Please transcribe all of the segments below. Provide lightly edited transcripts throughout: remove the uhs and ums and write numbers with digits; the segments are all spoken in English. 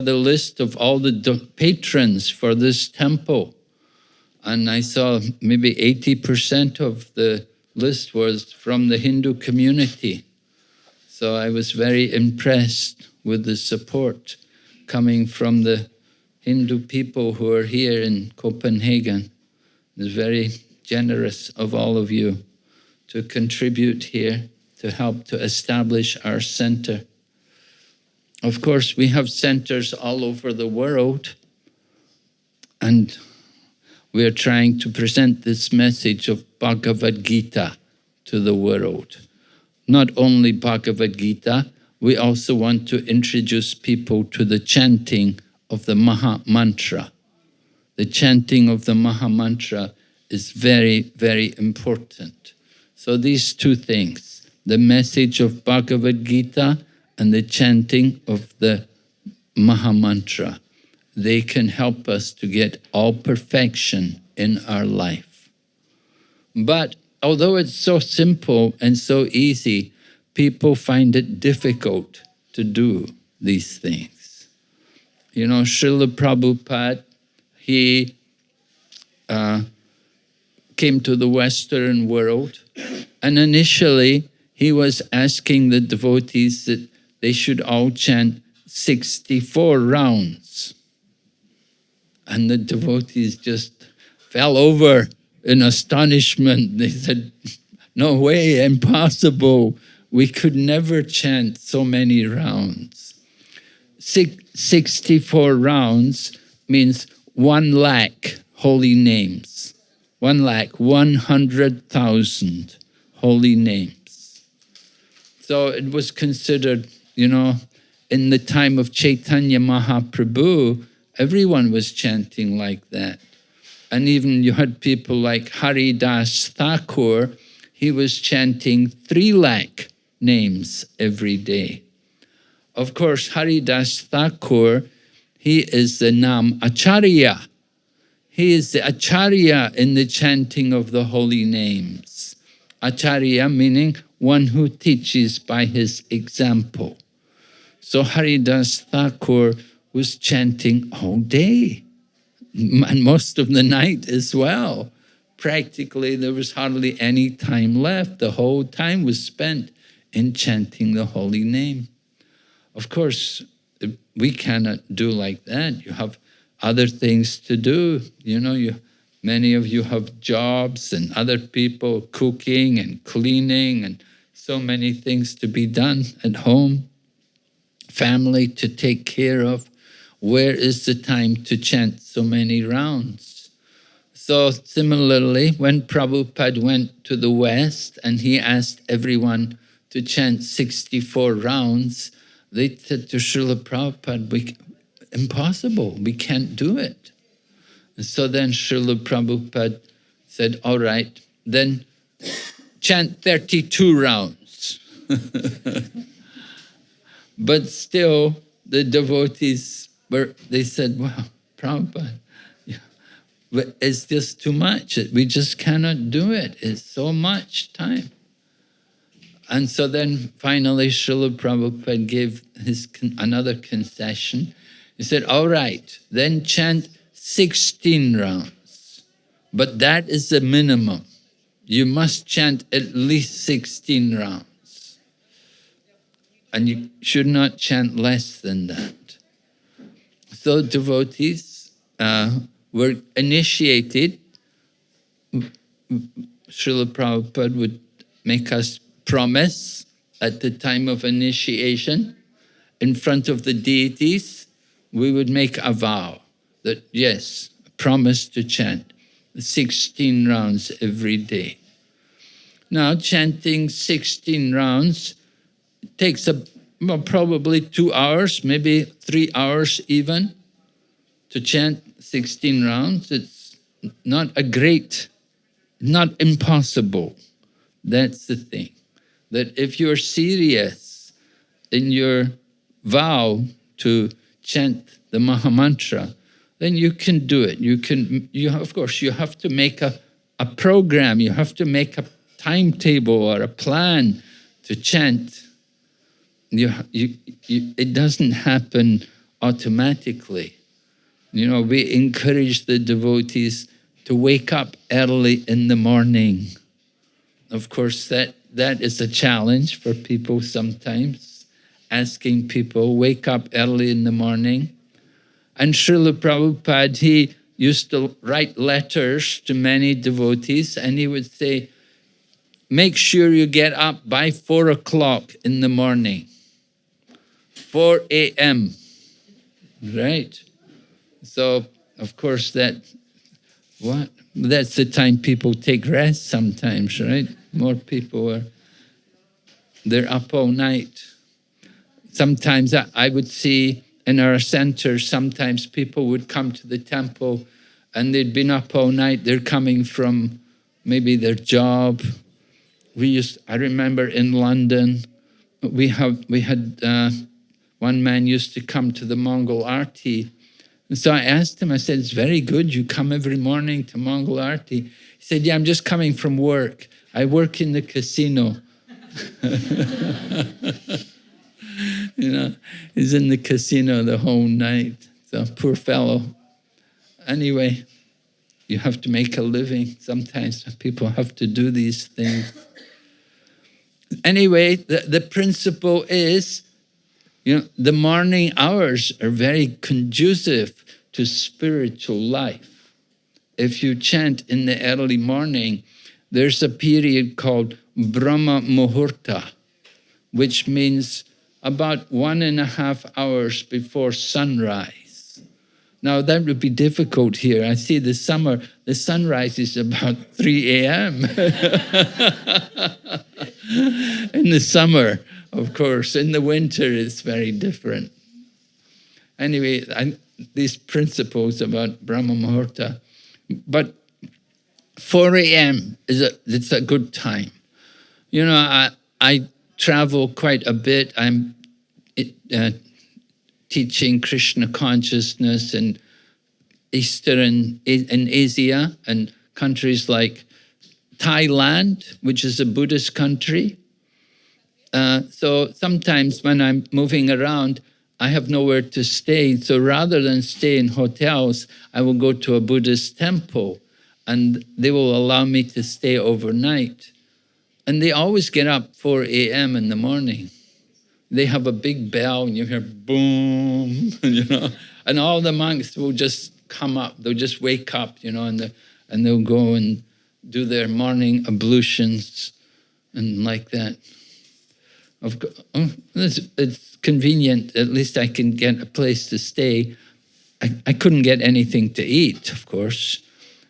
the list of all the patrons for this temple. And I saw maybe 80% of the list was from the Hindu community. So I was very impressed with the support coming from the Hindu people who are here in Copenhagen. It's very generous of all of you to contribute here to help to establish our center. Of course, we have centers all over the world, and we are trying to present this message of Bhagavad-gītā to the world. Not only Bhagavad-gītā, we also want to introduce people to the chanting of the Maha Mantra. The chanting of the Maha Mantra is very, very important. So these two things, the message of Bhagavad-gītā and the chanting of the Maha Mantra, they can help us to get all perfection in our life. But although it's so simple and so easy, people find it difficult to do these things. You know, Śrīla Prabhupāda, he came to the Western world, and initially he was asking the devotees that they should all chant 64 rounds. And the devotees just fell over in astonishment. They said, no way, impossible. We could never chant so many rounds. 64 rounds means 100,000 holy names. 100,000 holy names. So it was considered, you know, in the time of Chaitanya Mahaprabhu, everyone was chanting like that. And even you had people like Haridas Thakur, he was chanting 300,000 names every day. Of course, Haridas Thakur, he is the Nam Acharya. He is the Acharya in the chanting of the holy names. Acharya meaning one who teaches by his example. So Haridas Thakur was chanting all day, and most of the night as well. Practically, there was hardly any time left. The whole time was spent in chanting the holy name. Of course, we cannot do like that. You have other things to do. You know, many of you have jobs and other people cooking and cleaning and so many things to be done at home, family to take care of. Where is the time to chant so many rounds? So similarly, when Prabhupada went to the West and he asked everyone to chant 64 rounds, they said to Śrīla Prabhupada, impossible, we can't do it. And so then Śrīla Prabhupada said, all right, then chant 32 rounds. But still, the devotees they said, wow, Prabhupada, it's just too much. We just cannot do it. It's so much time. And so then finally Śrīla Prabhupada gave another concession. He said, all right, then chant 16 rounds. But that is the minimum. You must chant at least 16 rounds. And you should not chant less than that. So devotees were initiated. Śrīla Prabhupada would make us promise at the time of initiation in front of the deities. We would make a vow that, yes, promise to chant 16 rounds every day. Now, chanting 16 rounds takes probably 2 hours, maybe 3 hours even, to chant 16 rounds. It's not impossible. That's the thing. That if you're serious in your vow to chant the Maha Mantra, then you can do it. Of course, you have to make a program. You have to make a timetable or a plan to chant. It doesn't happen automatically. You know, we encourage the devotees to wake up early in the morning. Of course, that is a challenge for people sometimes, asking people, wake up early in the morning. And Śrīla Prabhupāda, he used to write letters to many devotees, and he would say, make sure you get up by 4 o'clock in the morning. 4 a.m., right? So, of course, that's the time people take rest sometimes, right? More people they're up all night. Sometimes I would see in our center, sometimes people would come to the temple and they'd been up all night. They're coming from maybe their job. I remember in London, we had one man used to come to the Mongol Aarti. And so I asked him, I said, it's very good, you come every morning to Mongol Aarti. He said, yeah, I'm just coming from work. I work in the casino. You know, he's in the casino the whole night. So poor fellow. Anyway, you have to make a living. Sometimes people have to do these things. Anyway, the principle is, you know, the morning hours are very conducive to spiritual life. If you chant in the early morning, there's a period called Brahma-muhūrta, which means about 1.5 hours before sunrise. Now that would be difficult here. I see the sunrise is about 3 a.m. In the summer, of course. In the winter, it's very different. Anyway, these principles about Brahma-muhūrta. But 4 a.m. it's a good time. You know, I travel quite a bit. I'm teaching Krishna consciousness in Eastern in Asia and countries like Thailand, which is a Buddhist country. So sometimes when I'm moving around, I have nowhere to stay. So rather than stay in hotels, I will go to a Buddhist temple and they will allow me to stay overnight. And they always get up 4 a.m. in the morning. They have a big bell and you hear boom, you know, and all the monks will just come up. They'll just wake up, you know, and they'll go and do their morning ablutions and like that. It's convenient. At least I can get a place to stay. I couldn't get anything to eat, of course.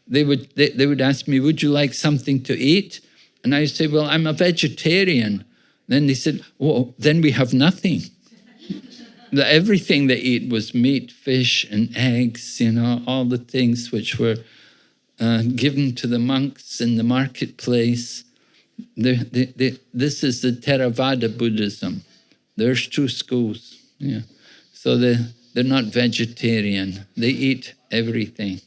They would ask me, would you like something to eat? And I say, well, I'm a vegetarian. Then they said, well, then we have nothing. Everything they eat was meat, fish, and eggs, you know, all the things which were given to the monks in the marketplace. This is the Theravada Buddhism. There's 2 schools. Yeah. So they're not vegetarian. They eat everything.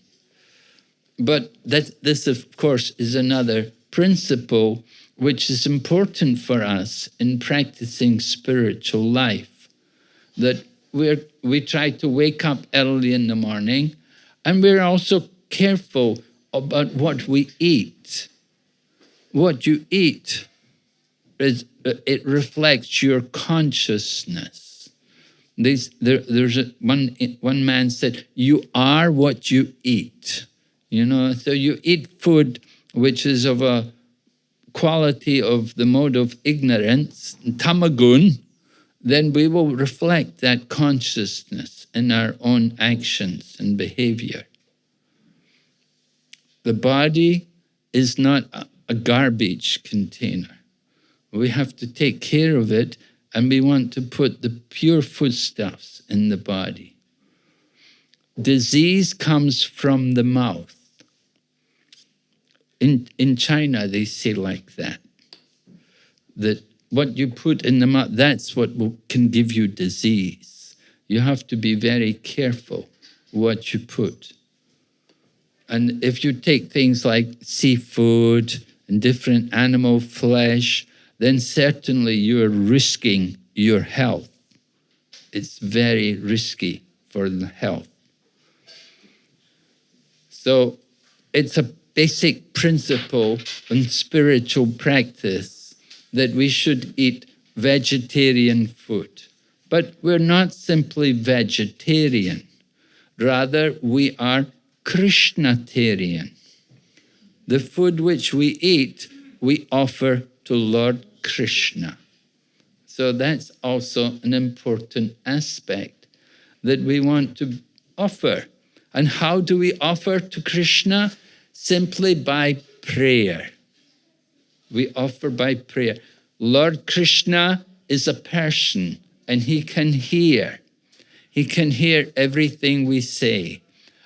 But this, of course, is another principle which is important for us in practicing spiritual life, that we try to wake up early in the morning, and we're also careful about what we eat. What you eat, it reflects your consciousness. One man said, you are what you eat. You know, so you eat food which is of a quality of the mode of ignorance, tamagun, then we will reflect that consciousness in our own actions and behavior. The body is not a garbage container. We have to take care of it, and we want to put the pure foodstuffs in the body. Disease comes from the mouth. In China, they say like that what you put in the mouth, that's what can give you disease. You have to be very careful what you put. And if you take things like seafood and different animal flesh, then certainly you're risking your health. It's very risky for the health. So it's a basic principle in spiritual practice that we should eat vegetarian food. But we're not simply vegetarian. Rather, we are Krishnatarian. The food which we eat, we offer to Lord Krishna. So that's also an important aspect that we want to offer. And how do we offer to Krishna? Simply by prayer. We offer by prayer. Lord Krishna is a person and he can hear. He can hear everything we say.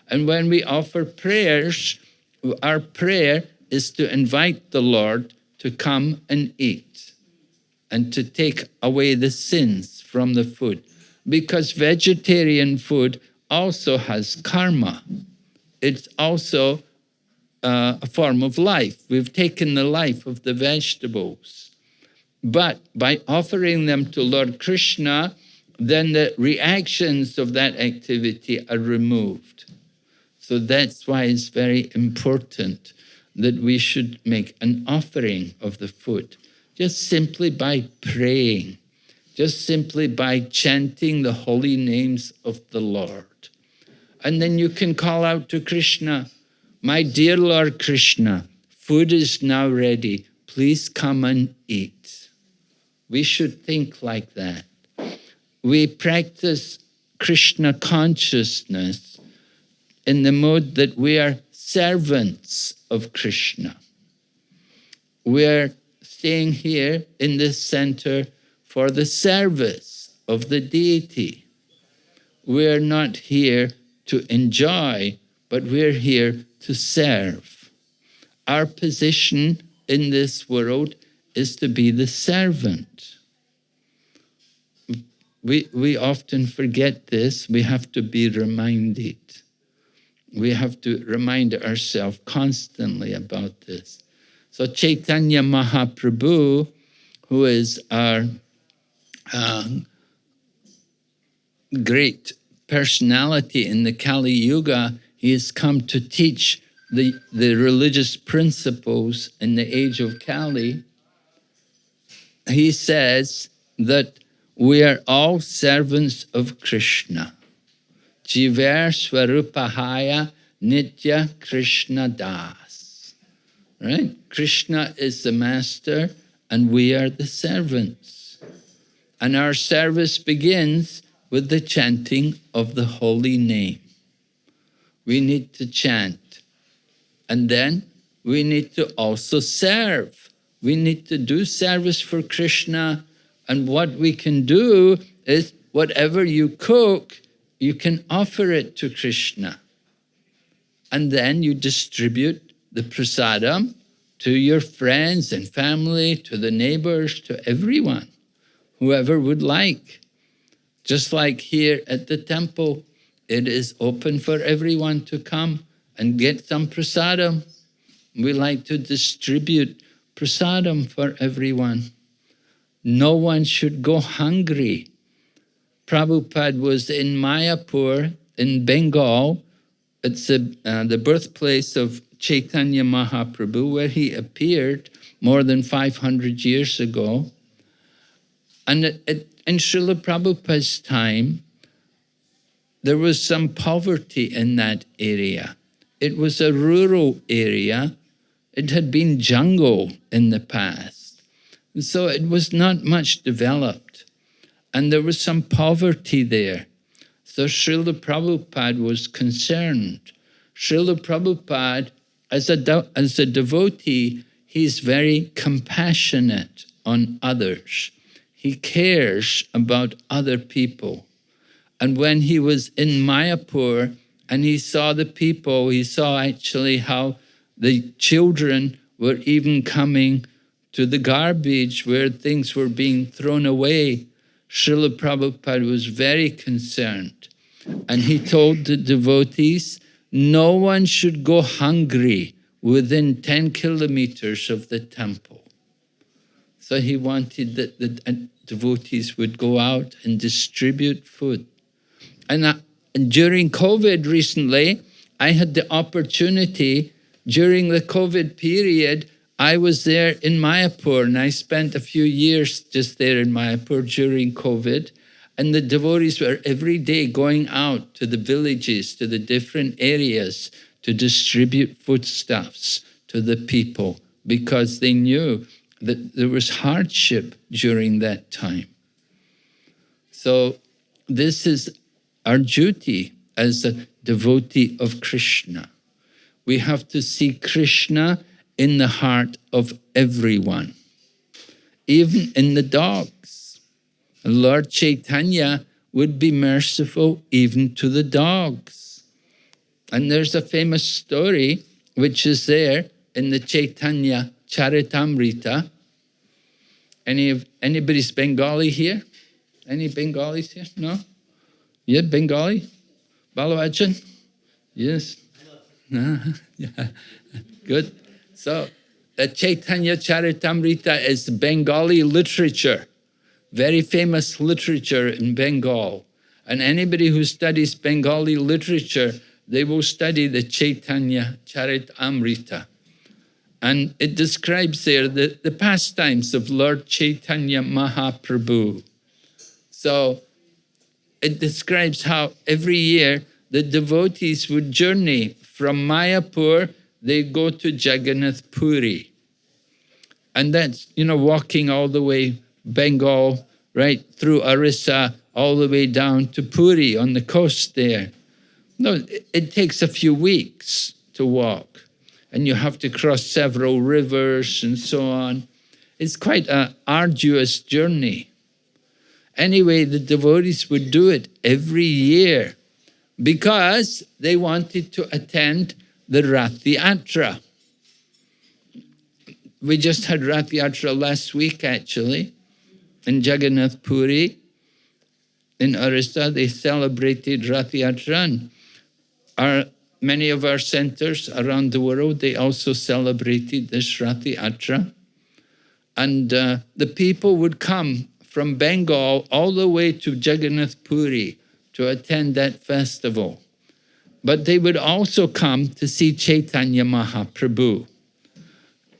And when we offer prayers, our prayer is to invite the Lord to come and eat and to take away the sins from the food. Because vegetarian food also has karma. It's also a form of life. We've taken the life of the vegetables. But by offering them to Lord Krishna, then the reactions of that activity are removed. So that's why it's very important that we should make an offering of the food, just simply by praying, just simply by chanting the holy names of the Lord. And then you can call out to Krishna, my dear Lord Krishna, food is now ready. Please come and eat. We should think like that. We practice Krishna consciousness in the mode that we are servants of Krishna. We're staying here in this center for the service of the deity. We're not here to enjoy, but we're here to serve. Our position in this world is to be the servant. We often forget this. We have to be reminded. We have to remind ourselves constantly about this. So Chaitanya Mahaprabhu, who is our great personality in the Kali Yuga, he has come to teach the religious principles in the age of Kali. He says that we are all servants of Krishna. Jiver Swarupahaya Nitya Krishna Das. Right? Krishna is the master and we are the servants. And our service begins with the chanting of the holy name. We need to chant. And then we need to also serve. We need to do service for Krishna. And what we can do is whatever you cook, you can offer it to Krishna. And then you distribute the prasādam to your friends and family, to the neighbors, to everyone, whoever would like. Just like here at the temple, it is open for everyone to come and get some prasādam. We like to distribute prasādam for everyone. No one should go hungry. Prabhupada was in Mayapur in Bengal. It's the birthplace of Chaitanya Mahaprabhu, where he appeared more than 500 years ago. And in Śrīla Prabhupāda's time, there was some poverty in that area. It was a rural area. It had been jungle in the past. And so it was not much developed. And there was some poverty there. So Śrīla Prabhupāda was concerned. Śrīla Prabhupāda, as a devotee, he's very compassionate on others. He cares about other people. And when he was in Mayapur and he saw the people, he saw actually how the children were even coming to the garbage where things were being thrown away. Śrīla Prabhupāda was very concerned. And he told the devotees, no one should go hungry within 10 kilometers of the temple. So he wanted that the devotees would go out and distribute food. And during COVID recently, I had the opportunity, during the COVID period, I was there in Mayapur, and I spent a few years just there in Mayapur during COVID. And the devotees were every day going out to the villages, to the different areas, to distribute foodstuffs to the people, because they knew that there was hardship during that time. So this is our duty as a devotee of Krishna. We have to see Krishna in the heart of everyone, even in the dogs. Lord Chaitanya would be merciful even to the dogs. And there's a famous story which is there in the Chaitanya Charitamrita. Anybody's Bengali here? Any Bengalis here? No? Yeah, Bengali? Balawajan? Yes? Yeah. Good. So, the Chaitanya Charitamrita is Bengali literature, very famous literature in Bengal. And anybody who studies Bengali literature, they will study the Chaitanya Charitamrita. And it describes there the pastimes of Lord Chaitanya Mahaprabhu. So it describes how every year the devotees would journey from Mayapur, they go to Jagannath Puri. And that's, walking all the way Bengal, right through Orissa, all the way down to Puri on the coast there. No, it takes a few weeks to walk. And you have to cross several rivers and so on. It's quite an arduous journey. Anyway, the devotees would do it every year because they wanted to attend the Rath Yatra. We just had Rath Yatra last week, actually, in Jagannath Puri. In Orissa, they celebrated Rath Yatra. And many of our centers around the world, they also celebrated this Rath Yatra. And the people would come from Bengal all the way to Jagannath Puri to attend that festival. But they would also come to see Chaitanya Mahaprabhu.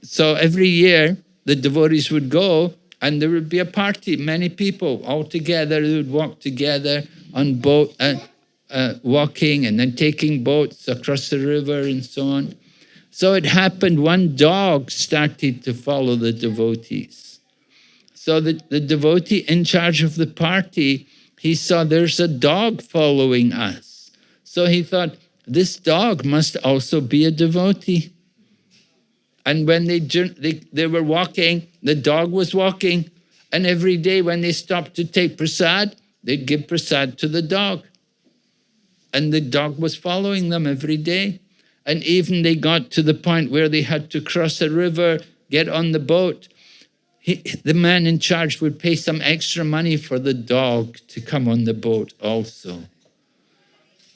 So every year, the devotees would go and there would be a party, many people all together. They would walk together on boat, walking and then taking boats across the river and so on. So it happened, one dog started to follow the devotees. So the devotee in charge of the party, he saw there's a dog following us. So he thought, this dog must also be a devotee. And when they were walking, the dog was walking. And every day when they stopped to take prasad, they'd give prasad to the dog. And the dog was following them every day. And even they got to the point where they had to cross a river, get on the boat. The man in charge would pay some extra money for the dog to come on the boat also.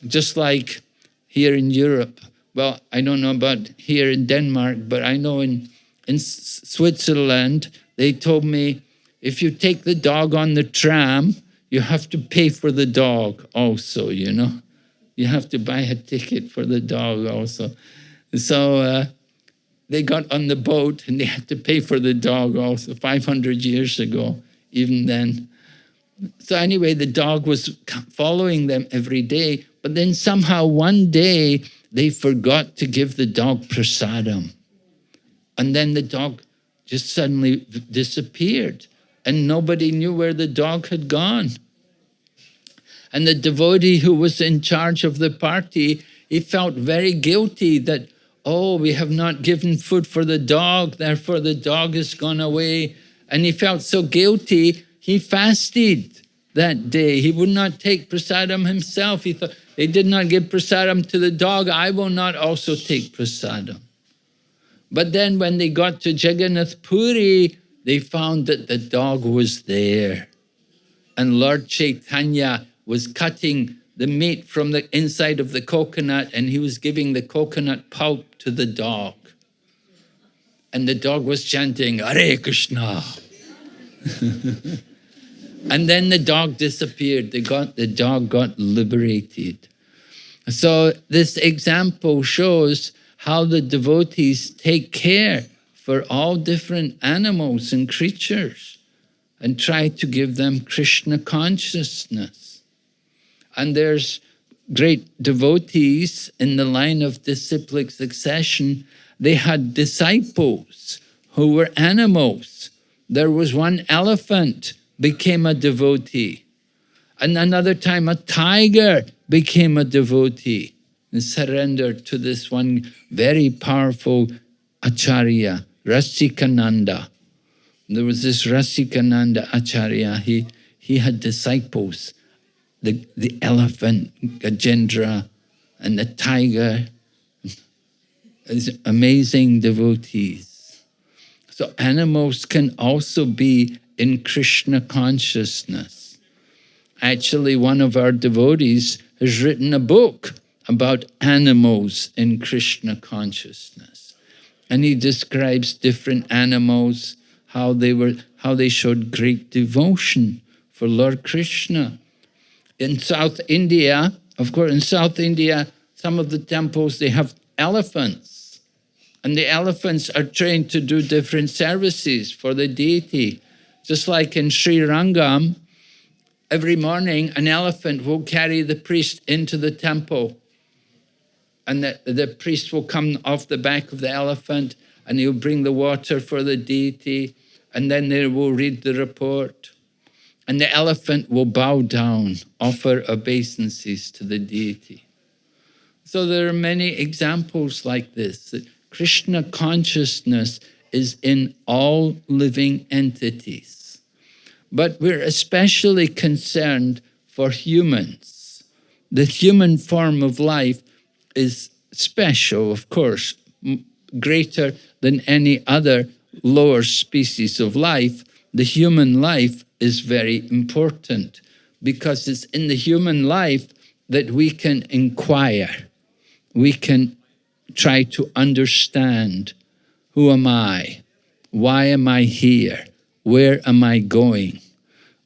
Just like here in Europe. Well, I don't know about here in Denmark, but I know in Switzerland, they told me, if you take the dog on the tram, you have to pay for the dog also, You have to buy a ticket for the dog also. So they got on the boat and they had to pay for the dog also, 500 years ago, even then. So anyway, the dog was following them every day, but then somehow one day they forgot to give the dog prasadam. And then the dog just suddenly disappeared and nobody knew where the dog had gone. And the devotee who was in charge of the party, he felt very guilty that, oh, we have not given food for the dog, therefore the dog has gone away. And he felt so guilty, he fasted that day. He would not take prasadam himself. He thought, they did not give prasadam to the dog, I will not also take prasadam. But then when they got to Jagannath Puri, they found that the dog was there. And Lord Chaitanya was cutting the meat from the inside of the coconut and he was giving the coconut pulp to the dog. And the dog was chanting, Hare Krishna. And then the dog disappeared. The dog got liberated. So this example shows how the devotees take care for all different animals and creatures and try to give them Krishna consciousness. And there's great devotees in the line of disciplic succession. They had disciples who were animals. There was one elephant became a devotee. And another time a tiger became a devotee and surrendered to this one very powerful acharya, Rasikananda. There was this Rasikananda acharya. He had disciples, the elephant, Gajendra, and the tiger, amazing devotees. So animals can also be in Krishna consciousness. Actually, one of our devotees has written a book about animals in Krishna consciousness. And he describes different animals, how they showed great devotion for Lord Krishna. In South India, of course, in South India, some of the temples, they have elephants. And the elephants are trained to do different services for the deity. Just like in Sri Rangam, every morning an elephant will carry the priest into the temple. And the priest will come off the back of the elephant and he'll bring the water for the deity. And then they will read the report. And the elephant will bow down, offer obeisances to the deity. So there are many examples like this, that Krishna consciousness is in all living entities. But we're especially concerned for humans. The human form of life is special, of course, greater than any other lower species of life. The human life is very important because it's in the human life that we can inquire. We can try to understand, who am I? Why am I here? Where am I going?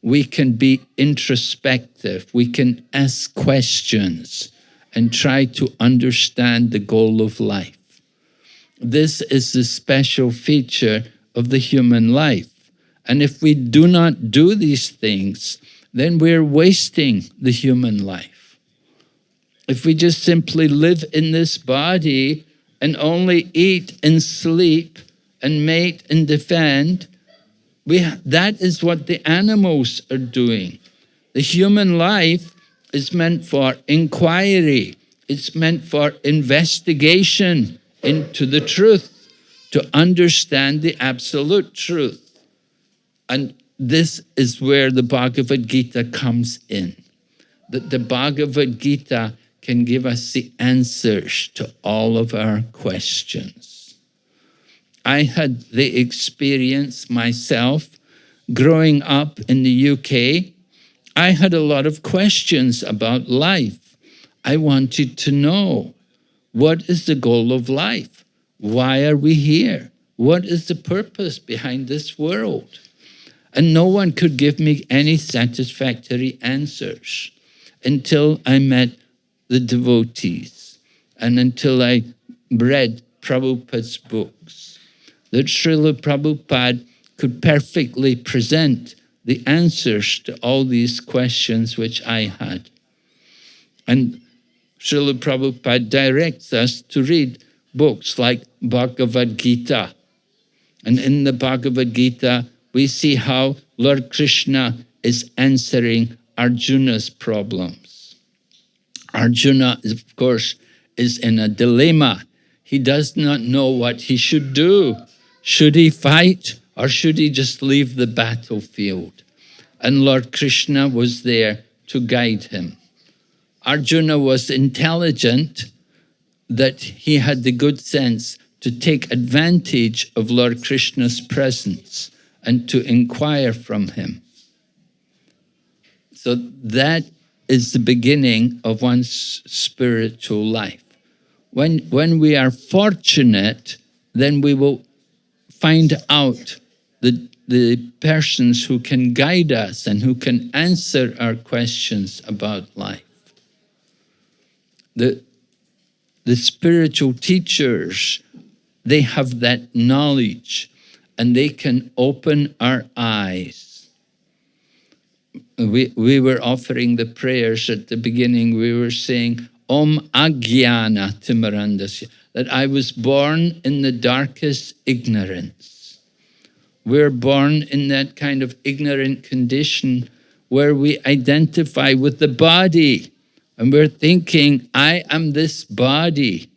We can be introspective. We can ask questions and try to understand the goal of life. This is the special feature of the human life. And if we do not do these things, then we're wasting the human life. If we just simply live in this body and only eat and sleep and mate and defend, that is what the animals are doing. The human life is meant for inquiry. It's meant for investigation into the truth, to understand the absolute truth. And this is where the Bhagavad-gītā comes in. That the Bhagavad-gītā can give us the answers to all of our questions. I had the experience myself growing up in the UK. I had a lot of questions about life. I wanted to know, what is the goal of life? Why are we here? What is the purpose behind this world? And no one could give me any satisfactory answers until I met the devotees and until I read Prabhupada's books. That Śrīla Prabhupāda could perfectly present the answers to all these questions which I had. And Śrīla Prabhupāda directs us to read books like Bhagavad-gītā. And in the Bhagavad-gītā, we see how Lord Krishna is answering Arjuna's problems. Arjuna, of course, is in a dilemma. He does not know what he should do. Should he fight or should he just leave the battlefield? And Lord Krishna was there to guide him. Arjuna was intelligent, that he had the good sense to take advantage of Lord Krishna's presence and to inquire from him. So that is the beginning of one's spiritual life. When we are fortunate, then we will find out the the persons who can guide us and who can answer our questions about life. The spiritual teachers, they have that knowledge and they can open our eyes. We were offering the prayers at the beginning. We were saying, Om Agyana Timarandasya, that I was born in the darkest ignorance. We're born in that kind of ignorant condition where we identify with the body and we're thinking, I am this body.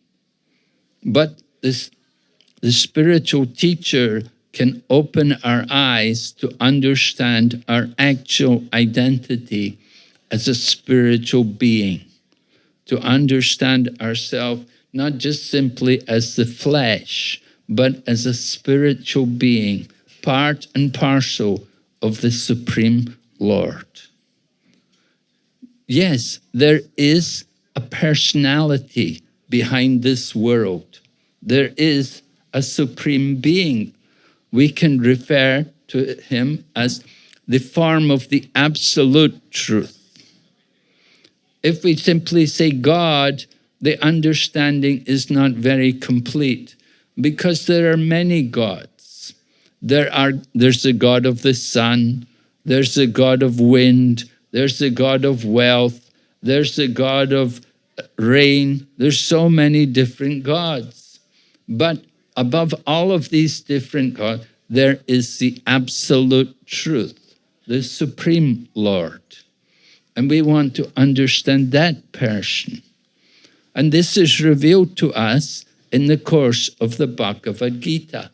But the spiritual teacher can open our eyes to understand our actual identity as a spiritual being, to understand ourselves not just simply as the flesh, but as a spiritual being, part and parcel of the Supreme Lord. Yes, there is a personality behind this world. There is a supreme being. We can refer to him as the form of the absolute truth. If we simply say God, the understanding is not very complete because there are many gods. There's the God of the sun, there's the God of wind, there's the God of wealth, there's the God of rain. There's so many different gods. But above all of these different gods, there is the absolute truth, the Supreme Lord. And we want to understand that person. And this is revealed to us in the course of the Bhagavad-gītā.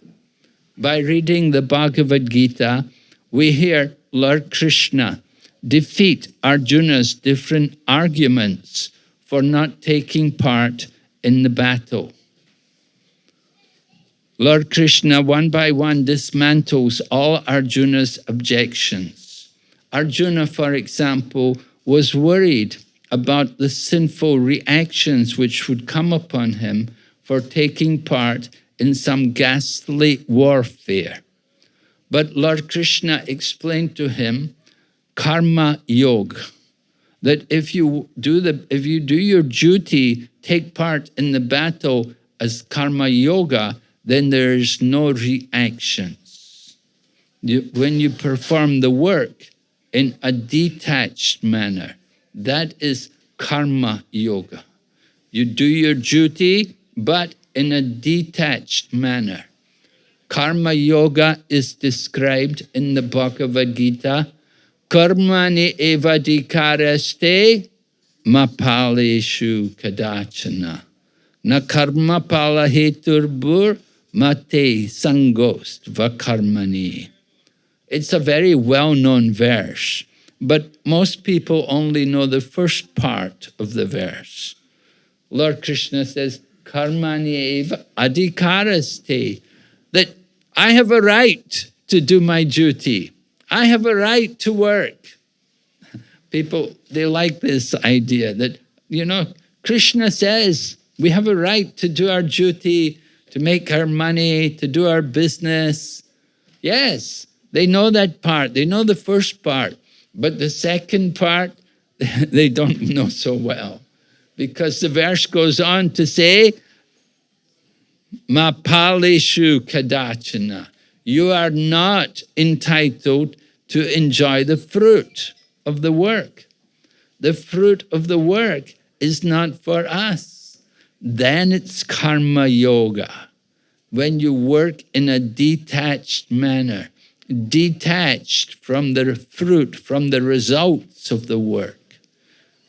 By reading the Bhagavad-gītā, we hear Lord Krishna defeat Arjuna's different arguments for not taking part in the battle. Lord Krishna, one by one, dismantles all Arjuna's objections. Arjuna, for example, was worried about the sinful reactions which would come upon him for taking part in some ghastly warfare. But Lord Krishna explained to him karma yoga, that if you do your duty, take part in the battle as karma yoga, then there is no reactions. When you perform the work in a detached manner, that is karma yoga. You do your duty, but in a detached manner. Karma yoga is described in the Bhagavad-gītā. Karmani evadikaraste mapaleshu kadachana. Na karma pala heturbur mate sangost vakarmani. It's a very well-known verse, but most people only know the first part of the verse. Lord Krishna says, karmani eva adhikaraste, that I have a right to do my duty. I have a right to work. People, they like this idea that, Krishna says we have a right to do our duty, to make our money, to do our business. Yes, they know that part. They know the first part. But the second part, they don't know so well. Because the verse goes on to say, Ma paleshu kadachana. You are not entitled to enjoy the fruit of the work. The fruit of the work is not for us. Then it's karma yoga. When you work in a detached manner, detached from the fruit, from the results of the work.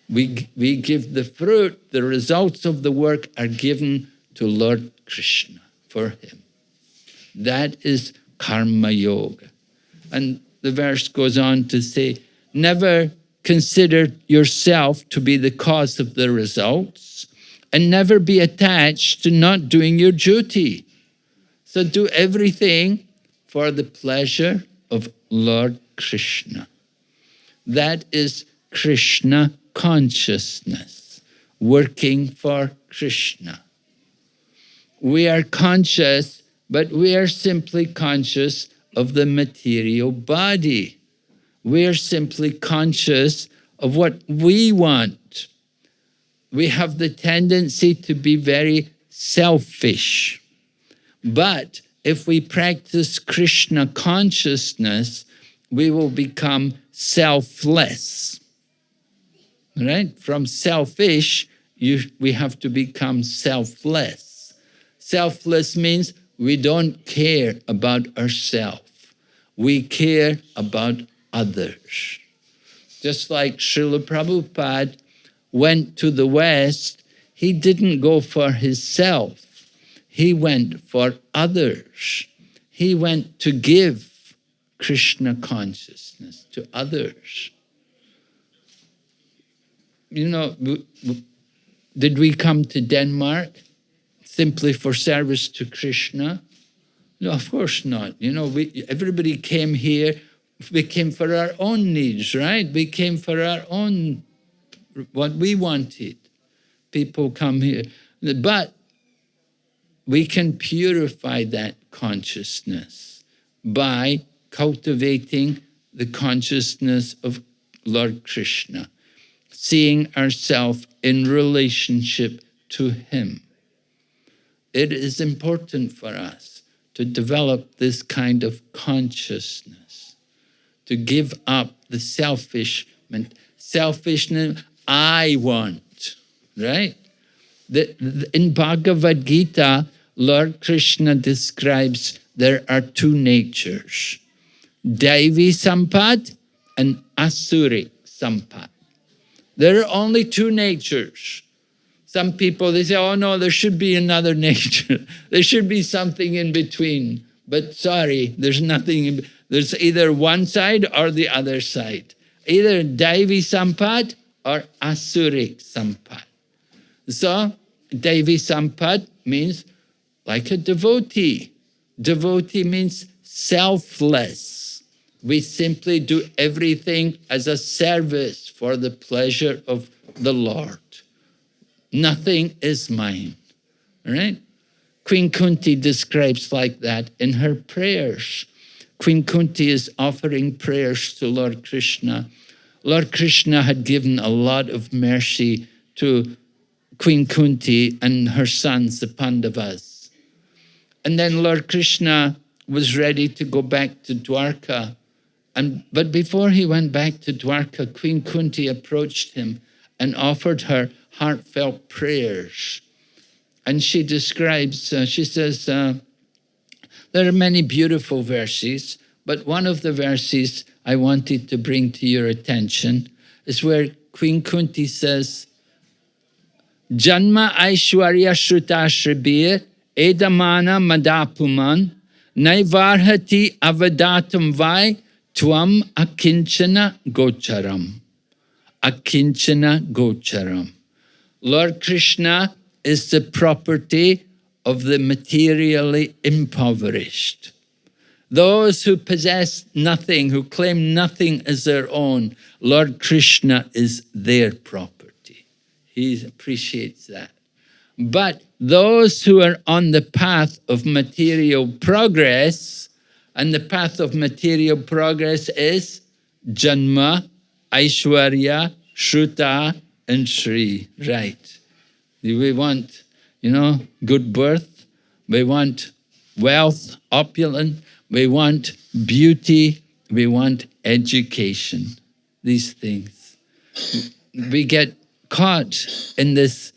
We give the fruit, the results of the work are given to Lord Krishna for him. That is karma yoga. And the verse goes on to say, never consider yourself to be the cause of the results and never be attached to not doing your duty. So do everything for the pleasure of Lord Krishna. That is Krishna consciousness, working for Krishna. We are conscious, but we are simply conscious of the material body. We're simply conscious of what we want. We have the tendency to be very selfish. But if we practice Krishna consciousness, we will become selfless. Right? From selfish, we have to become selfless. Selfless means we don't care about ourselves. We care about others. Just like Śrīla Prabhupāda went to the West, he didn't go for himself. He went for others. He went to give Krishna consciousness to others. You know, did we come to Denmark simply for service to Krishna? No, of course not. You know, everybody came here. We came for our own needs, right? We came for our own, what we wanted. People come here. But we can purify that consciousness by cultivating the consciousness of Lord Krishna, seeing ourselves in relationship to Him. It is important for us to develop this kind of consciousness, to give up the selfishness, I want, right? In Bhagavad-gītā, Lord Krishna describes there are two natures, Daivi Sampad and Asuric Sampad. There are only two natures. Some people, they say, oh no, there should be another nature. There should be something in between. But sorry, there's nothing. There's either one side or the other side. Either Daivi Sampad or Asuric Sampad. So, Daivi Sampad means like a devotee. Devotee means selfless. We simply do everything as a service for the pleasure of the Lord. Nothing is mine, right? Queen Kunti describes like that in her prayers. Queen Kunti is offering prayers to Lord Krishna. Lord Krishna had given a lot of mercy to Queen Kunti and her sons, the Pandavas. And then Lord Krishna was ready to go back to Dwarka. But before he went back to Dwarka, Queen Kunti approached him and offered her heartfelt prayers. And she describes, she says, there are many beautiful verses, but one of the verses I wanted to bring to your attention is where Queen Kunti says, Janma Aishwarya Shruta Shribir Edamana Madapuman Naivarhati Avadatam Vai Tvam Akinchana Gocharam. Akinchana Gocharam. Lord Krishna is the property of the materially impoverished. Those who possess nothing, who claim nothing as their own, Lord Krishna is their property. He appreciates that. But those who are on the path of material progress, and the path of material progress is Janma, Aishwarya, Shruta, and Shri, right? We want, good birth. We want wealth, opulence. We want beauty. We want education. These things. We get caught in this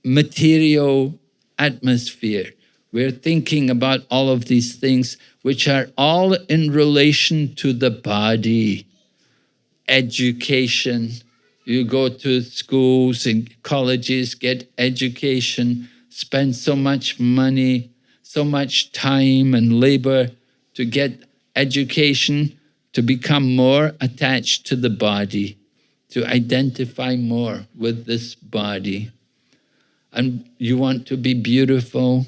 material atmosphere. We're thinking about all of these things which are all in relation to the body. Education. You go to schools and colleges, get education, spend so much money, so much time and labor to get education, to become more attached to the body, to identify more with this body. And you want to be beautiful,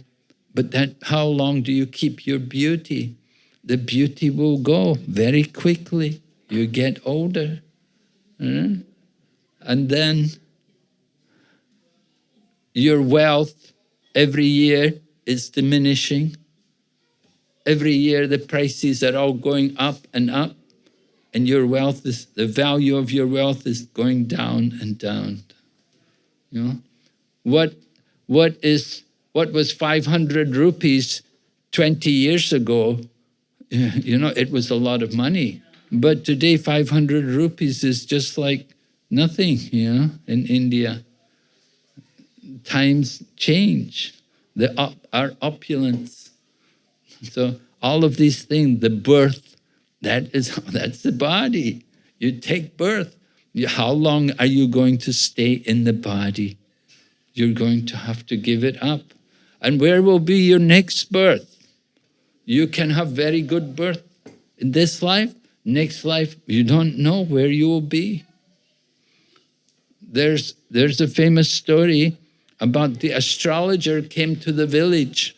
but how long do you keep your beauty? The beauty will go very quickly. You get older. And then your wealth every year is diminishing. every year the prices are all going up, and your wealth is, the value of your wealth is going down and down. You know, what was 500 rupees 20 years ago? You know, it was a lot of money. But today 500 rupees is just like nothing, you know, in India. Times change, our opulence. So all of these things, the birth, that's the body. You take birth. How long are you going to stay in the body? You're going to have to give it up. And where will be your next birth? You can have very good birth in this life. Next life, you don't know where you will be. There's a famous story about the astrologer came to the village,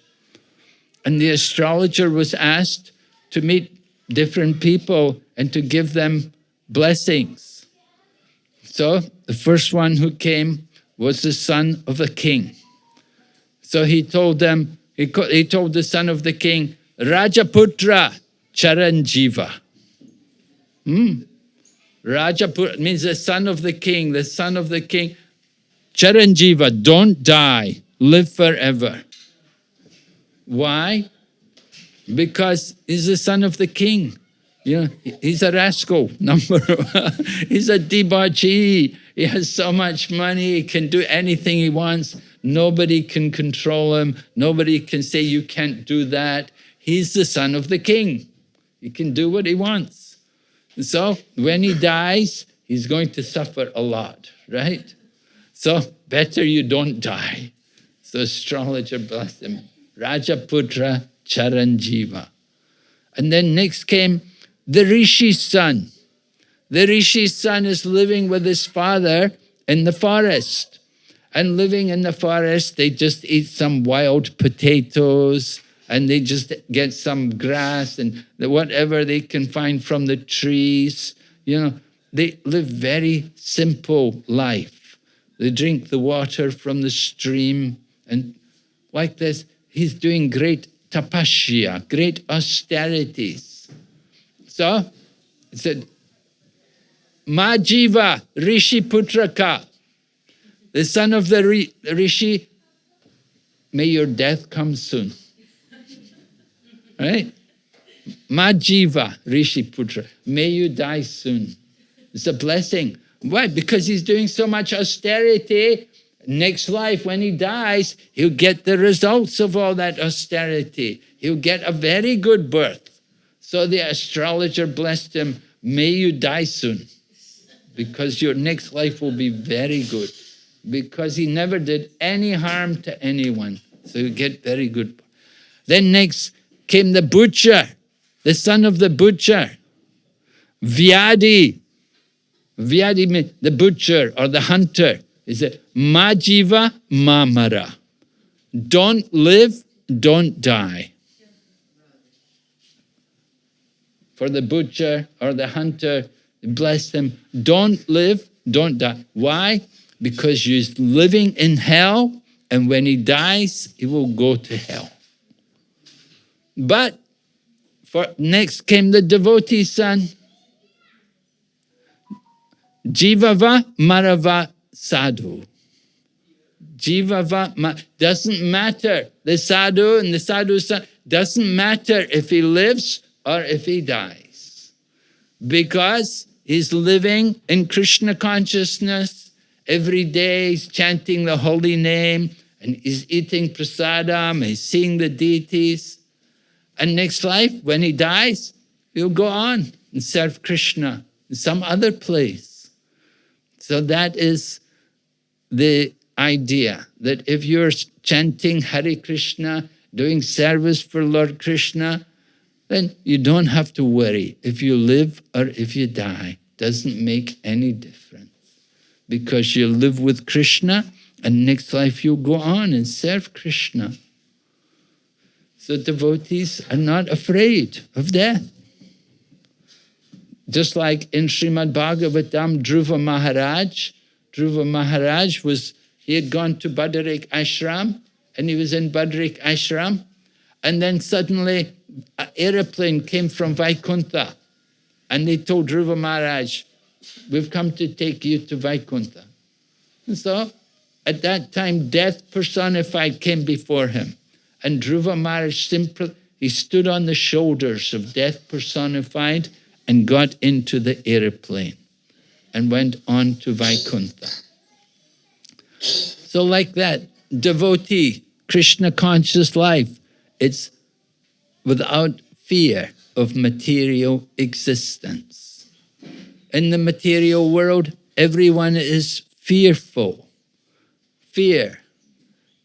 and the astrologer was asked to meet different people and to give them blessings. So the first one who came was the son of a king. So he told them, he told the son of the king, Rajaputra Charanjiva. Rajaputra means the son of the king, the son of the king. Charanjiva, don't die, live forever. Why? Because he's the son of the king. You know, he's a rascal, number one. He's a debauchee. He has so much money, he can do anything he wants. Nobody can control him. Nobody can say, you can't do that. He's the son of the king. He can do what he wants. So when he dies, he's going to suffer a lot, right? So better you don't die. So astrologer blessed him. Rajaputra Charanjiva. And then next came the Rishi's son. The Rishi's son is living with his father in the forest. And living in the forest, they just eat some wild potatoes, and they just get some grass and whatever they can find from the trees. You know, they live very simple life. They drink the water from the stream, and like this, he's doing great tapasya, great austerities. So, it said, Majiva Rishi Putraka, the son of the Rishi, may your death come soon. Right? Majiva Rishi Putra, may you die soon. It's a blessing. Why? Because he's doing so much austerity. Next life, when he dies, he'll get the results of all that austerity. He'll get a very good birth. So the astrologer blessed him, may you die soon, because your next life will be very good. Because he never did any harm to anyone. So you get very good. Then next came the butcher, the son of the butcher. Vyadi. Vyadi means the butcher or the hunter. He said, Majiva Mamara. Don't live, don't die. For the butcher or the hunter, bless them, don't live, don't die. Why? Because he's living in hell, and when he dies, he will go to hell. But next came the devotee son. Jivava Marava Sadhu. Jivava, doesn't matter. The sadhu and the sadhu's son, doesn't matter if he lives or if he dies. Because he's living in Krishna consciousness. Every day he's chanting the holy name, and he's eating prasādam, he's seeing the deities. And next life, when he dies, he'll go on and serve Krishna in some other place. So that is the idea, that if you're chanting Hare Krishna, doing service for Lord Krishna, then you don't have to worry if you live or if you die. Doesn't make any difference. Because you live with Krishna, and next life you'll go on and serve Krishna. So devotees are not afraid of death. Just like in Srimad Bhagavatam, Dhruva Maharaj he had gone to Badarik Ashram, and he was in Badarik Ashram, and then suddenly an aeroplane came from Vaikuntha, and they told Dhruva Maharaj, we've come to take you to Vaikuntha. And so, at that time, death personified came before him. And Dhruva Maharaj simply, he stood on the shoulders of death personified and got into the aeroplane and went on to Vaikuntha. So like that, devotee, Krishna conscious life, it's without fear of material existence. In the material world, everyone is fearful. Fear,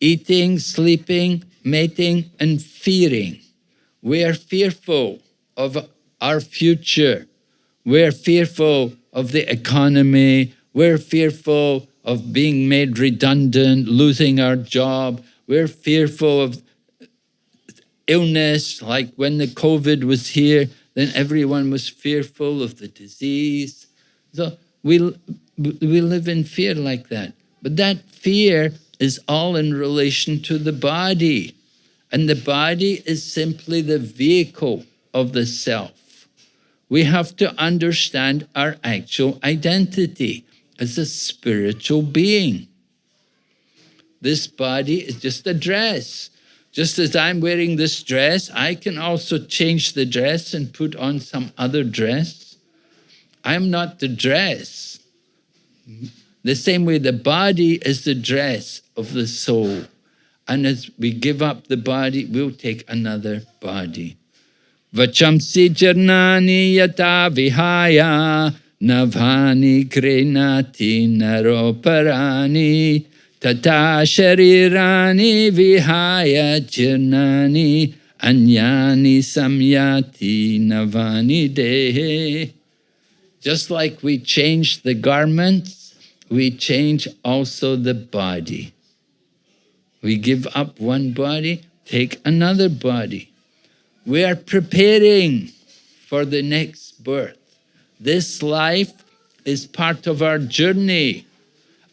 eating, sleeping, mating, and fearing. We are fearful of our future. We're fearful of the economy. We're fearful of being made redundant, losing our job. We're fearful of illness, like when the COVID was here, then everyone was fearful of the disease. So we live in fear like that. But that fear is all in relation to the body. And the body is simply the vehicle of the self. We have to understand our actual identity as a spiritual being. This body is just a dress. Just as I'm wearing this dress, I can also change the dress and put on some other dress. I'm not the dress. The same way the body is the dress of the soul. And as we give up the body, we'll take another body. Vachamsi jarnani yata vihaya navani krenati naroparani tata sharirani vihaya jarnani anyani samyati navani dehe. Just like we change the garments, we change also the body. We give up one body, take another body. We are preparing for the next birth. This life is part of our journey,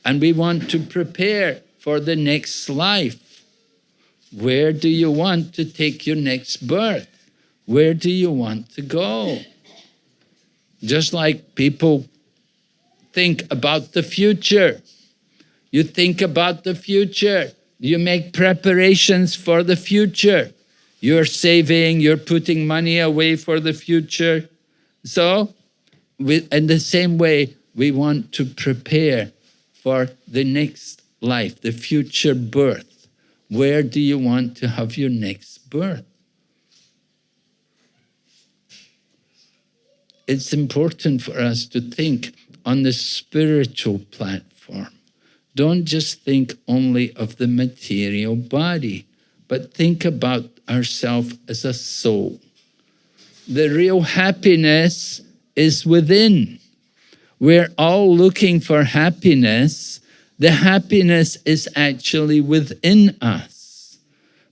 and we want to prepare for the next life. Where do you want to take your next birth? Where do you want to go? Just like people think about the future. You think about the future. You make preparations for the future. You're saving, you're putting money away for the future. So, in the same way, we want to prepare for the next life, the future birth. Where do you want to have your next birth? It's important for us to think on the spiritual platform. Don't just think only of the material body, but think about ourselves as a soul. The real happiness is within. We're all looking for happiness. The happiness is actually within us.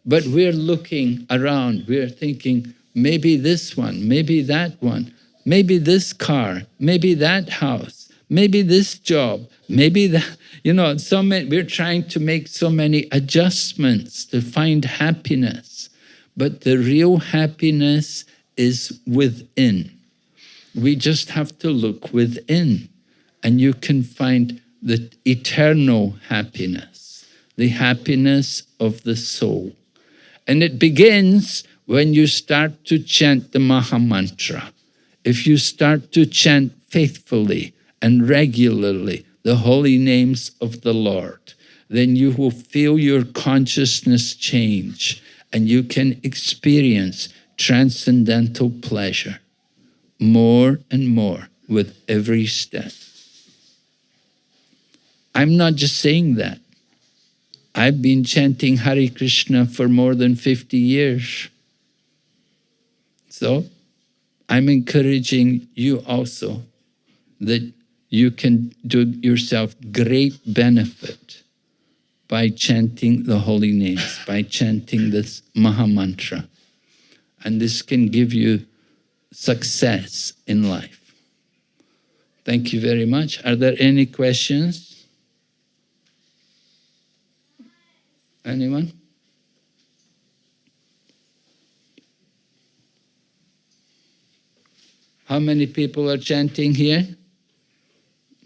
But we're looking around. We're thinking, maybe this one, maybe that one, maybe this car, maybe that house, maybe this job, maybe that. You know, we're trying to make so many adjustments to find happiness. But the real happiness is within. We just have to look within, and you can find the eternal happiness, the happiness of the soul. And it begins when you start to chant the Maha Mantra. If you start to chant faithfully and regularly the holy names of the Lord, then you will feel your consciousness change, and you can experience transcendental pleasure more and more with every step. I'm not just saying that. I've been chanting Hare Krishna for more than 50 years. So I'm encouraging you also that you can do yourself great benefit by chanting the holy names, by chanting this Maha Mantra. And this can give you success in life. Thank you very much. Are there any questions? Anyone? How many people are chanting here?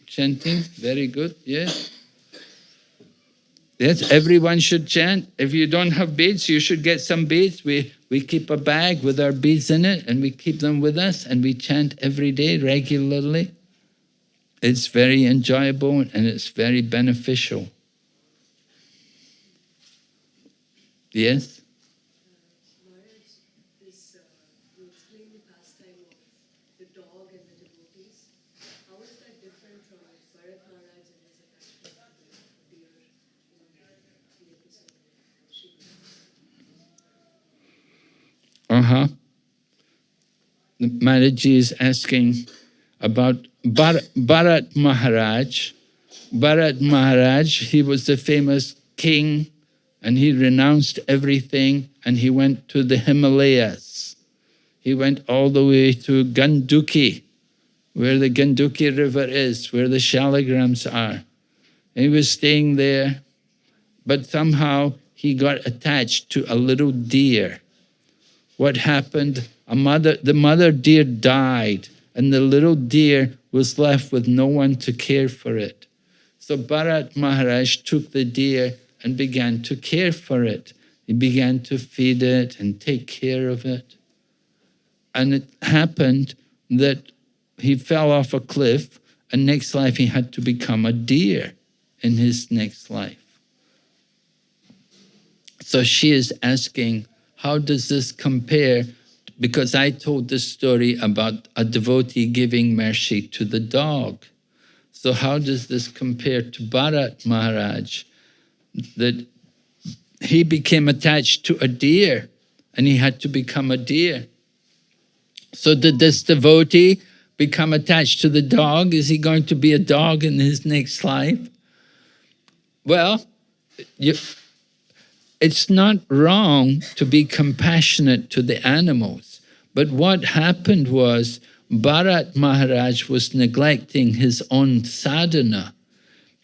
Chanting? Very good, yes. Yes, everyone should chant. If you don't have beads, you should get some beads. We keep a bag with our beads in it and we keep them with us and we chant every day regularly. It's very enjoyable and it's very beneficial. Yes? Maharaj, you explained the pastime of the dog and the devotees. How is that different from Bharat Maharaj and his attachment to the deer in the episode of Śrīla? Maharaji is asking about Bharat Maharaj. Bharat Maharaj, he was the famous king and he renounced everything and he went to the Himalayas. He went all the way to Ganduki, where the Ganduki river is, where the shaligrams are. He was staying there, but somehow he got attached to a little deer. What happened? The mother deer died, and the little deer was left with no one to care for it. So Bharat Maharaj took the deer and began to care for it. He began to feed it and take care of it. And it happened that he fell off a cliff, and next life he had to become a deer in his next life. So she is asking, how does this compare? Because I told the story about a devotee giving mercy to the dog. So how does this compare to Bharat Maharaj? That he became attached to a deer and he had to become a deer. So did this devotee become attached to the dog? Is he going to be a dog in his next life? Well, it's not wrong to be compassionate to the animals. But what happened was Bharat Maharaj was neglecting his own sadhana.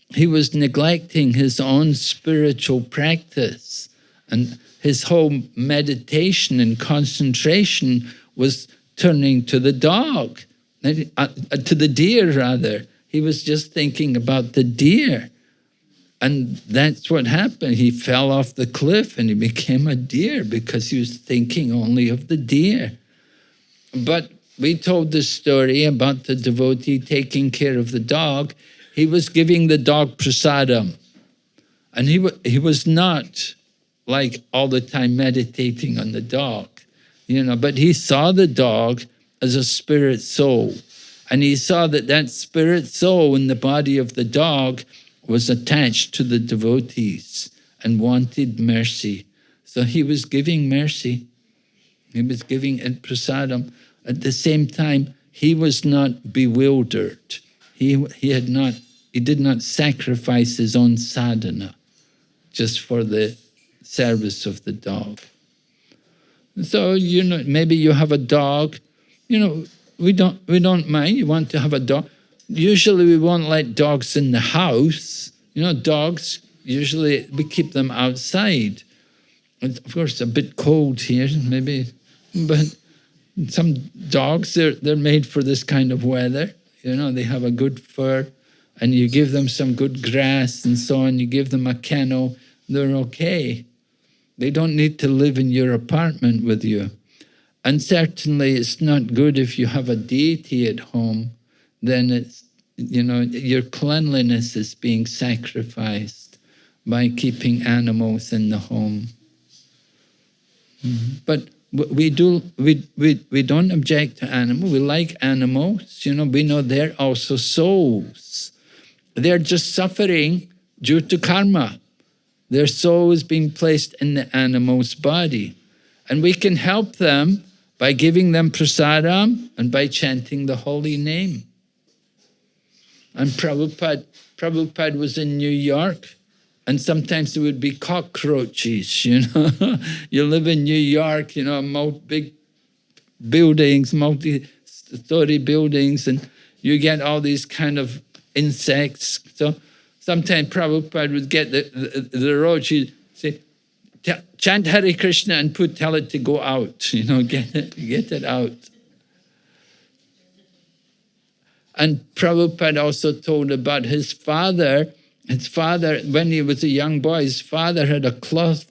He was neglecting his own spiritual practice. And his whole meditation and concentration was turning to the dog, to the deer rather. He was just thinking about the deer. And that's what happened. He fell off the cliff and he became a deer because he was thinking only of the deer. But we told the story about the devotee taking care of the dog. He was giving the dog prasādam. And he was not like all the time meditating on the dog, but he saw the dog as a spirit soul. And he saw that that spirit soul in the body of the dog was attached to the devotees and wanted mercy. So he was giving mercy. He was giving it prasādam. At the same time, he was not bewildered. He did not sacrifice his own sadhana just for the service of the dog. So, maybe you have a dog, we don't mind, you want to have a dog. Usually we won't let dogs in the house. Dogs, usually we keep them outside. And of course, it's a bit cold here, maybe, but some dogs, they're made for this kind of weather. They have a good fur, and you give them some good grass and so on, you give them a kennel, they're okay. They don't need to live in your apartment with you. And certainly it's not good if you have a deity at home, then it's, your cleanliness is being sacrificed by keeping animals in the home. But we don't object to animals. We like animals. We know they're also souls. They're just suffering due to karma. Their soul is being placed in the animal's body. And we can help them by giving them prasādam and by chanting the holy name. And Prabhupada was in New York, and sometimes there would be cockroaches, You live in New York, big buildings, multi-story buildings, and you get all these kind of insects. So sometimes Prabhupada would get the roach, he'd say, chant Hare Krishna and tell it to go out, get it out. And Prabhupada also told about his father. His father, when he was a young boy, his father had a cloth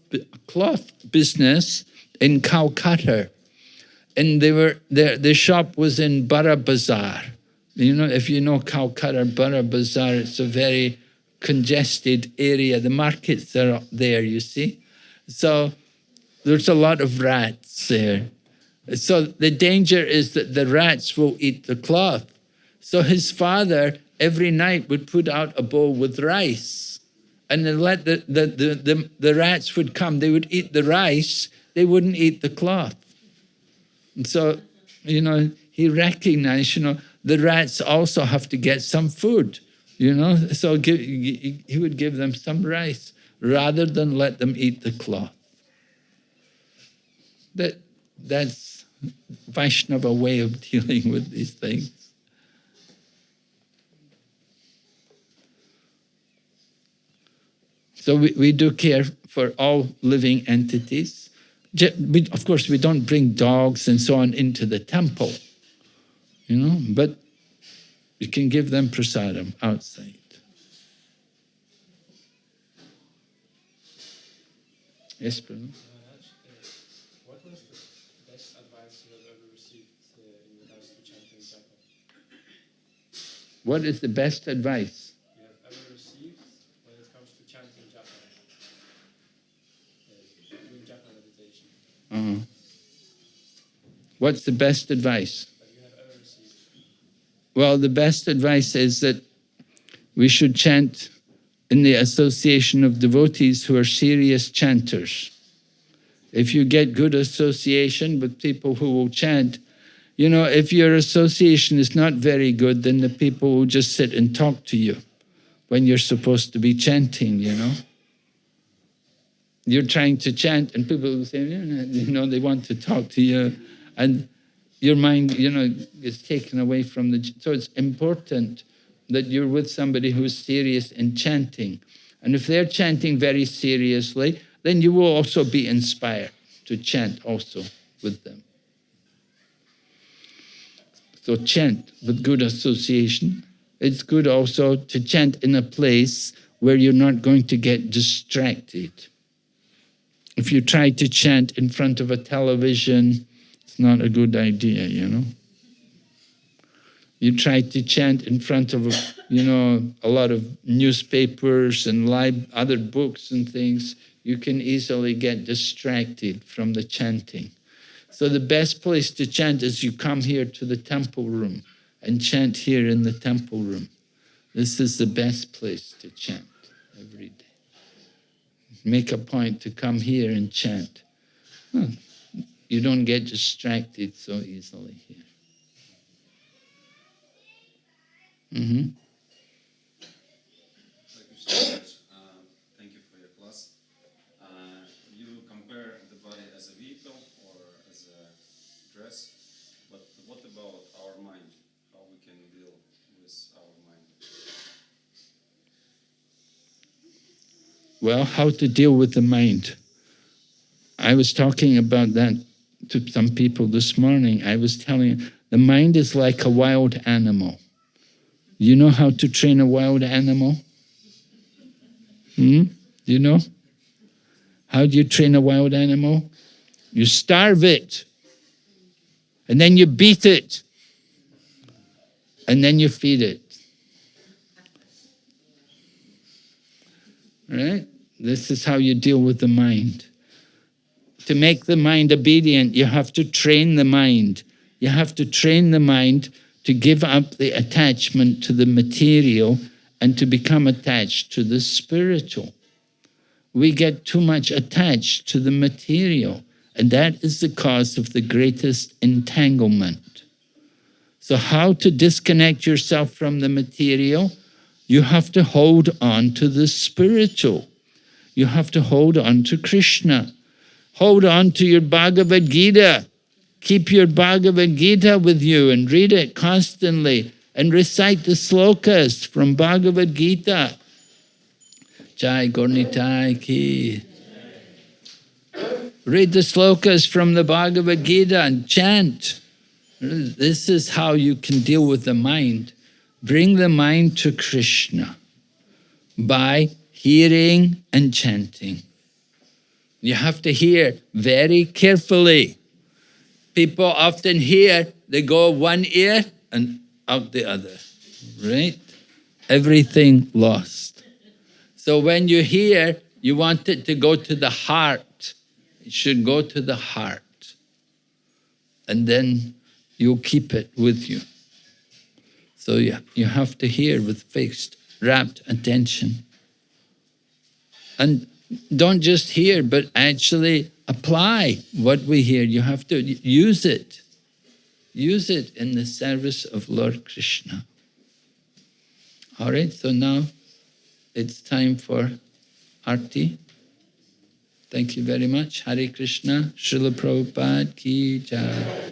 business in Calcutta. And their shop was in Bara Bazaar. You know, if you know Calcutta, Bara Bazaar, it's a very congested area. The markets are there, you see. So there's a lot of rats there. So the danger is that the rats will eat the cloth. So his father every night would put out a bowl with rice, and then let the rats would come. They would eat the rice, they wouldn't eat the cloth. And so, you know, he recognized, you know, the rats also have to get some food, you know. So he would give them some rice rather than let them eat the cloth. That's Vaishnava way of dealing with these things. So we do care for all living entities. Of course, we don't bring dogs and so on into the temple, you know, but you can give them prasadam outside. Yes, Bruno? What was the best advice you have ever received in regards to chanting japa? What is the best advice You have ever received when it comes to chanting japa? Doing japa meditation. What's the best advice? That you have ever received. Well, the best advice is that we should chant in the association of devotees who are serious chanters. If you get good association with people who will chant, you know, if your association is not very good, then the people will just sit and talk to you when you're supposed to be chanting, you know. You're trying to chant and people will say, you know, they want to talk to you, and your mind, you know, is taken away from the... So it's important that you're with somebody who's serious in chanting. And if they're chanting very seriously, then you will also be inspired to chant also with them. So chant with good association. It's good also to chant in a place where you're not going to get distracted. If you try to chant in front of a television, it's not a good idea, you know. You try to chant in front of, you know, a lot of newspapers and other books and things, you can easily get distracted from the chanting. So the best place to chant is you come here to the temple room and chant here in the temple room. This is the best place to chant every day. Make a point to come here and chant. You don't get distracted so easily here. Thank you for your class. You compare the body as a vehicle or as a dress, but what about our mind? How we can deal with our mind? Well, how to deal with the mind. I was talking about that to some people this morning. I was telling you, the mind is like a wild animal. You know how to train a wild animal? You know? How do you train a wild animal? You starve it, and then you beat it, and then you feed it. Right? This is how you deal with the mind. To make the mind obedient, you have to train the mind. You have to train the mind to give up the attachment to the material and to become attached to the spiritual. We get too much attached to the material, and that is the cause of the greatest entanglement. So how to disconnect yourself from the material? You have to hold on to the spiritual. You have to hold on to Krishna. Hold on to your Bhagavad-gītā. Keep your Bhagavad-gītā with you and read it constantly and recite the slokas from Bhagavad-gītā. Jai Gaurnitai ki. Read the slokas from the Bhagavad-gītā and chant. This is how you can deal with the mind. bring the mind to Krishna by hearing and chanting. You have to hear very carefully. People often hear, they go one ear and out the other, right? Everything lost. So when you hear, you want it to go to the heart. It should go to the heart. And then you'll keep it with you. So yeah, you have to hear with fixed, rapt attention. And don't just hear, but actually apply what we hear. You have to use it. Use it in the service of Lord Krishna. All right, so now it's time for Arti. Thank you very much. Hare Krishna. Śrīla Prabhupāda ki jai.